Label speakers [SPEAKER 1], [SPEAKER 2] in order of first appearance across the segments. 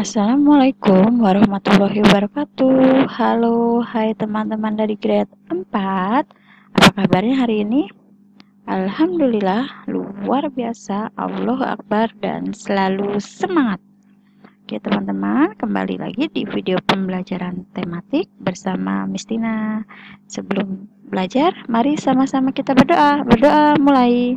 [SPEAKER 1] Assalamualaikum warahmatullahi wabarakatuh. Halo, hai teman-teman dari grade 4. Apa kabarnya hari ini? Alhamdulillah, luar biasa, Allahu Akbar, dan selalu semangat. Oke teman-teman, kembali lagi di video pembelajaran tematik bersama Miss Tina. Sebelum belajar, mari sama-sama kita berdoa. Berdoa mulai.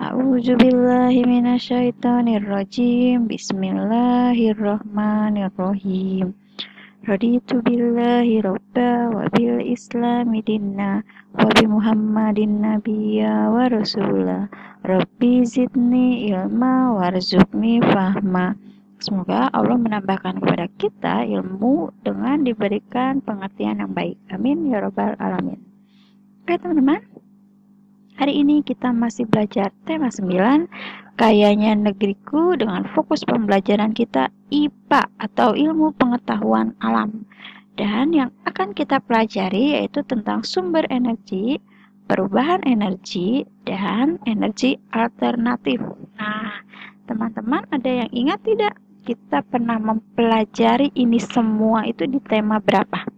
[SPEAKER 1] A'udzubillahi minasyaitonirrajim. Bismillahirrahmanirrahim. Raditu billahi robba wa bil islami dinna wa bi muhammadin nabiyya wa rasula. Rabbi zidni ilma warzuqni fahma. Semoga Allah menambahkan kepada kita ilmu dengan diberikan pengertian yang baik. Amin ya rabbal alamin. Oke teman-teman, hari ini kita masih belajar tema 9, kayanya negeriku, dengan fokus pembelajaran kita IPA atau ilmu pengetahuan alam. Dan yang akan kita pelajari yaitu tentang sumber energi, perubahan energi, dan energi alternatif. Nah, teman-teman ada yang ingat tidak? Kita pernah mempelajari ini semua itu di tema berapa?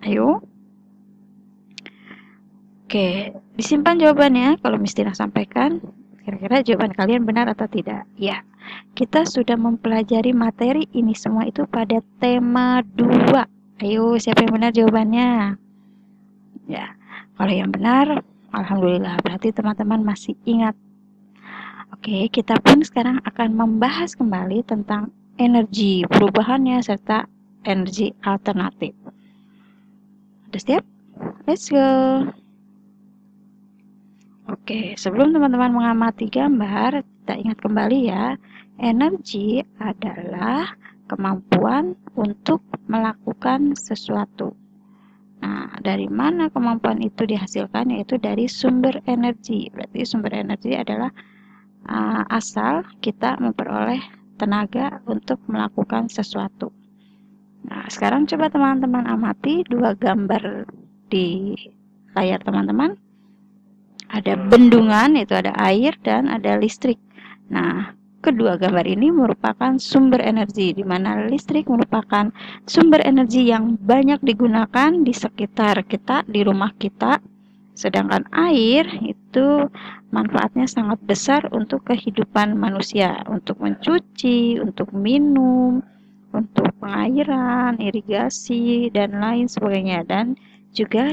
[SPEAKER 1] Ayo. Oke, disimpan jawabannya kalau Miss Tina sampaikan. Kira-kira jawaban kalian benar atau tidak? Ya, kita sudah mempelajari materi ini semua itu pada tema 2. Ayo, siapa yang benar jawabannya? Ya, kalau yang benar, alhamdulillah, berarti teman-teman masih ingat. Oke, kita pun sekarang akan membahas kembali tentang energi, perubahannya, serta energi alternatif. Udah siap? Let's go! Oke, sebelum teman-teman mengamati gambar, kita ingat kembali ya, energi adalah kemampuan untuk melakukan sesuatu. Nah, dari mana kemampuan itu dihasilkan? Yaitu dari sumber energi. Berarti sumber energi adalah asal kita memperoleh tenaga untuk melakukan sesuatu. Nah, sekarang coba teman-teman amati dua gambar di layar teman-teman. Ada bendungan, itu ada air, dan ada listrik. Nah, kedua gambar ini merupakan sumber energi, di mana listrik merupakan sumber energi yang banyak digunakan di sekitar kita, di rumah kita. Sedangkan air itu manfaatnya sangat besar untuk kehidupan manusia, untuk mencuci, untuk minum, untuk pengairan, irigasi, dan lain sebagainya. Dan juga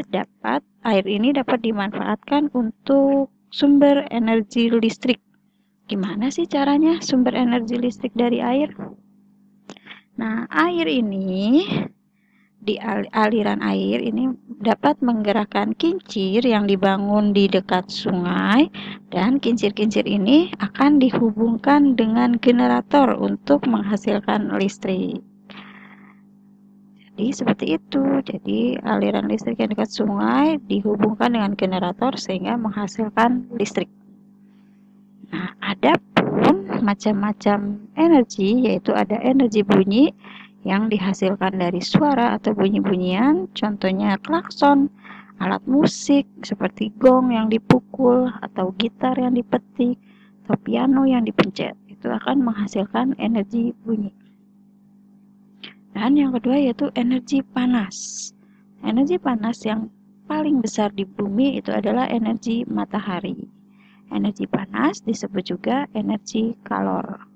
[SPEAKER 1] air ini dapat dimanfaatkan untuk sumber energi listrik. Gimana sih caranya sumber energi listrik dari air? Nah, air ini di aliran air ini dapat menggerakkan kincir yang dibangun di dekat sungai, dan kincir-kincir ini akan dihubungkan dengan generator untuk menghasilkan listrik. Jadi seperti itu. Jadi aliran listrik yang dekat sungai dihubungkan dengan generator sehingga menghasilkan listrik. Nah, ada pun macam-macam energi, yaitu ada energi bunyi yang dihasilkan dari suara atau bunyi-bunyian, contohnya klakson, alat musik seperti gong yang dipukul, atau gitar yang dipetik, atau piano yang dipencet. Itu akan menghasilkan energi bunyi. Dan yang kedua yaitu energi panas. Energi panas yang paling besar di bumi itu adalah energi matahari. Energi panas disebut juga energi kalor.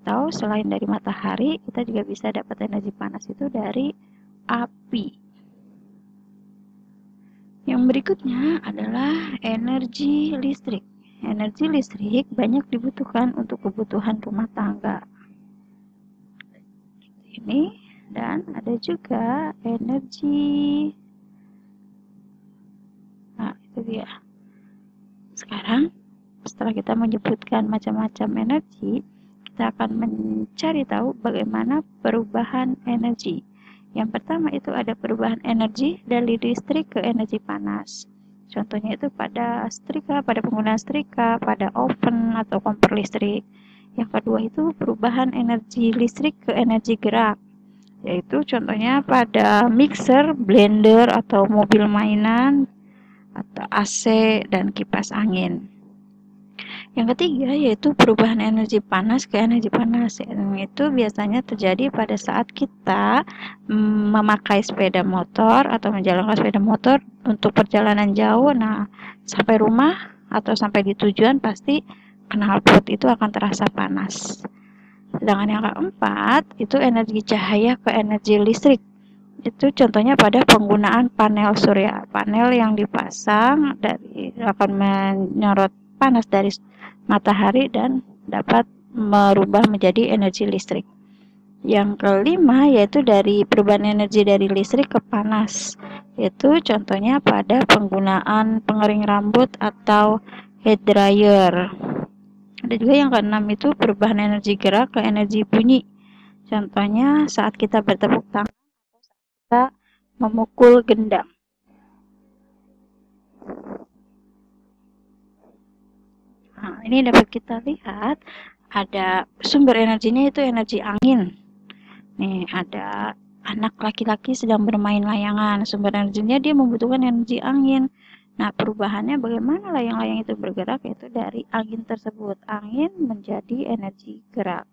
[SPEAKER 1] Atau selain dari matahari, kita juga bisa dapat energi panas itu dari api. Yang berikutnya adalah energi listrik. Energi listrik banyak dibutuhkan untuk kebutuhan rumah tangga. Ini. Dan ada juga energi. Nah, itu dia. Sekarang, setelah kita menyebutkan macam-macam energi, kita akan mencari tahu bagaimana perubahan energi. Yang pertama itu ada perubahan energi dari listrik ke energi panas. Contohnya itu pada penggunaan setrika, pada oven atau kompor listrik. Yang kedua itu perubahan energi listrik ke energi gerak, yaitu contohnya pada mixer, blender, atau mobil mainan, atau AC dan kipas angin. Yang ketiga yaitu perubahan energi panas ke energi panas. Itu biasanya terjadi pada saat kita memakai sepeda motor atau menjalankan sepeda motor untuk perjalanan jauh. Nah, sampai rumah atau sampai di tujuan pasti knalpot itu akan terasa panas. Sedangkan yang keempat itu energi cahaya ke energi listrik. Itu contohnya pada penggunaan panel surya. Panel yang dipasang akan menyorot panas dari matahari dan dapat merubah menjadi energi listrik. Yang kelima yaitu dari perubahan energi dari listrik ke panas. Itu contohnya pada penggunaan pengering rambut atau hair dryer. Ada juga yang keenam itu perubahan energi gerak ke energi bunyi. Contohnya saat kita bertepuk tangan atau saat kita memukul gendang. Nah, ini dapat kita lihat ada sumber energinya itu energi angin. Nih, ada anak laki-laki sedang bermain layangan. Sumber energinya dia membutuhkan energi angin. Nah, perubahannya bagaimana layang-layang itu bergerak yaitu dari angin tersebut. Angin menjadi energi gerak.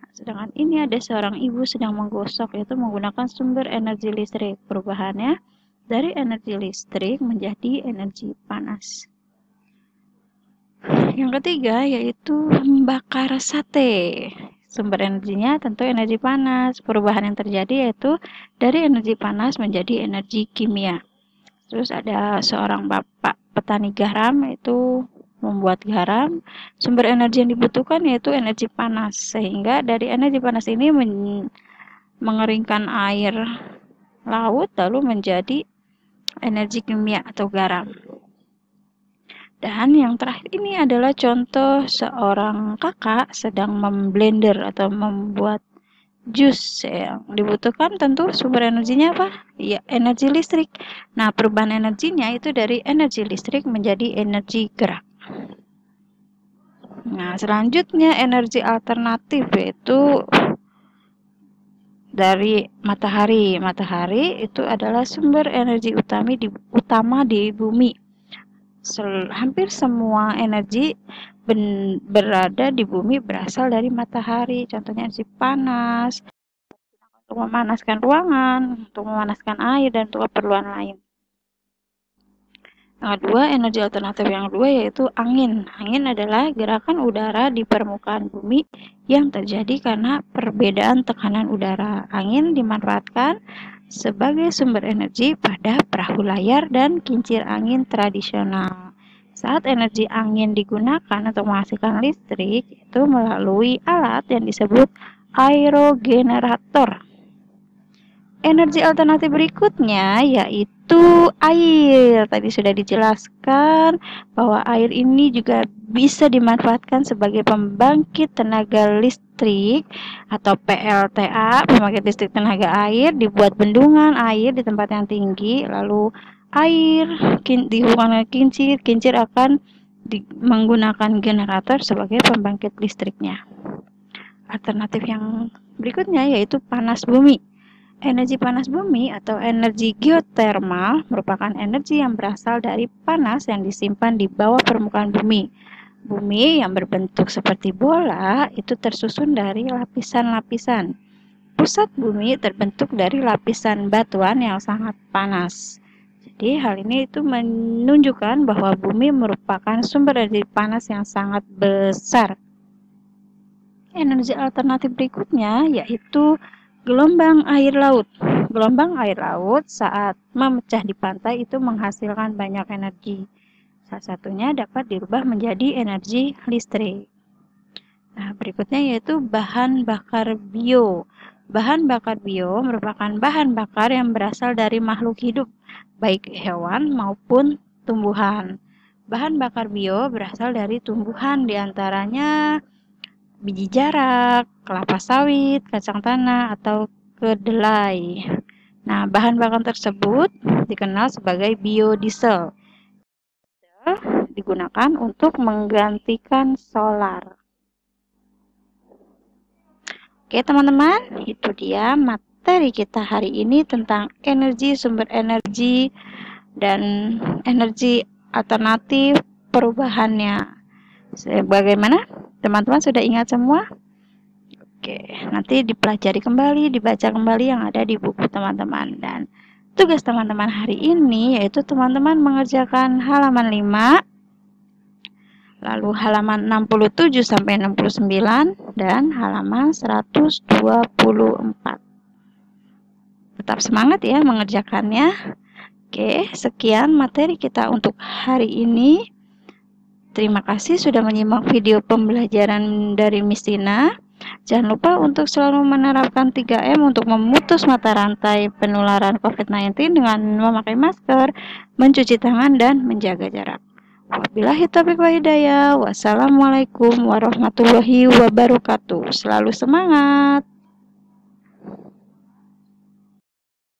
[SPEAKER 1] Nah, sedangkan ini ada seorang ibu sedang menggosok yaitu menggunakan sumber energi listrik. Perubahannya dari energi listrik menjadi energi panas. Yang ketiga yaitu membakar sate. Sumber energinya tentu energi panas. Perubahan yang terjadi yaitu dari energi panas menjadi energi kimia. Terus ada seorang bapak petani garam itu membuat garam. Sumber energi yang dibutuhkan yaitu energi panas. Sehingga dari energi panas ini mengeringkan air laut lalu menjadi energi kimia atau garam. Dan yang terakhir ini adalah contoh seorang kakak sedang memblender atau membuat jus. Yang dibutuhkan tentu sumber energinya apa? Ya, energi listrik. Nah, perubahan energinya itu dari energi listrik menjadi energi gerak. Nah, selanjutnya energi alternatif yaitu dari matahari. Matahari itu adalah sumber energi utama di bumi. Hampir semua energi berada di bumi berasal dari matahari. Contohnya energi panas, untuk memanaskan ruangan, untuk memanaskan air, dan untuk keperluan lain. Yang kedua, energi alternatif yang kedua yaitu angin. Angin adalah gerakan udara di permukaan bumi yang terjadi karena perbedaan tekanan udara. Angin dimanfaatkan sebagai sumber energi pada perahu layar dan kincir angin tradisional. Saat energi angin digunakan untuk menghasilkan listrik, itu melalui alat yang disebut aerogenerator. Energi alternatif berikutnya yaitu air. Tadi sudah dijelaskan bahwa air ini juga bisa dimanfaatkan sebagai pembangkit tenaga listrik atau PLTA, pembangkit listrik tenaga air, dibuat bendungan air di tempat yang tinggi, lalu air dihubungkan kincir, kincir akan menggunakan generator sebagai pembangkit listriknya. Alternatif yang berikutnya yaitu panas bumi. Energi panas bumi atau energi geotermal merupakan energi yang berasal dari panas yang disimpan di bawah permukaan bumi. Bumi yang berbentuk seperti bola itu tersusun dari lapisan-lapisan. Pusat bumi terbentuk dari lapisan batuan yang sangat panas. Jadi hal ini itu menunjukkan bahwa bumi merupakan sumber energi panas yang sangat besar. Energi alternatif berikutnya yaitu gelombang air laut. Gelombang air laut saat memecah di pantai itu menghasilkan banyak energi. Salah satunya dapat dirubah menjadi energi listrik. Nah, berikutnya yaitu bahan bakar bio. Bahan bakar bio merupakan bahan bakar yang berasal dari makhluk hidup, baik hewan maupun tumbuhan. Bahan bakar bio berasal dari tumbuhan, diantaranya biji jarak, kelapa sawit, kacang tanah, atau kedelai. Nah, bahan bakar tersebut dikenal sebagai biodiesel. Digunakan untuk menggantikan solar. Oke, teman-teman, itu dia materi kita hari ini tentang energi, sumber energi, dan energi alternatif perubahannya. Bagaimana? Teman-teman sudah ingat semua? Oke, nanti dipelajari kembali, dibaca kembali yang ada di buku teman-teman. Dan tugas teman-teman hari ini yaitu teman-teman mengerjakan halaman 5, lalu halaman 67 sampai 69 dan halaman 124. Tetap semangat ya mengerjakannya. Oke, sekian materi kita untuk hari ini. Terima kasih sudah menyimak video pembelajaran dari Miss Tina. Jangan lupa untuk selalu menerapkan 3M untuk memutus mata rantai penularan COVID-19 dengan memakai masker, mencuci tangan, dan menjaga jarak. Wabillahi taufiq wal hidayah. Wassalamualaikum warahmatullahi wabarakatuh. Selalu semangat.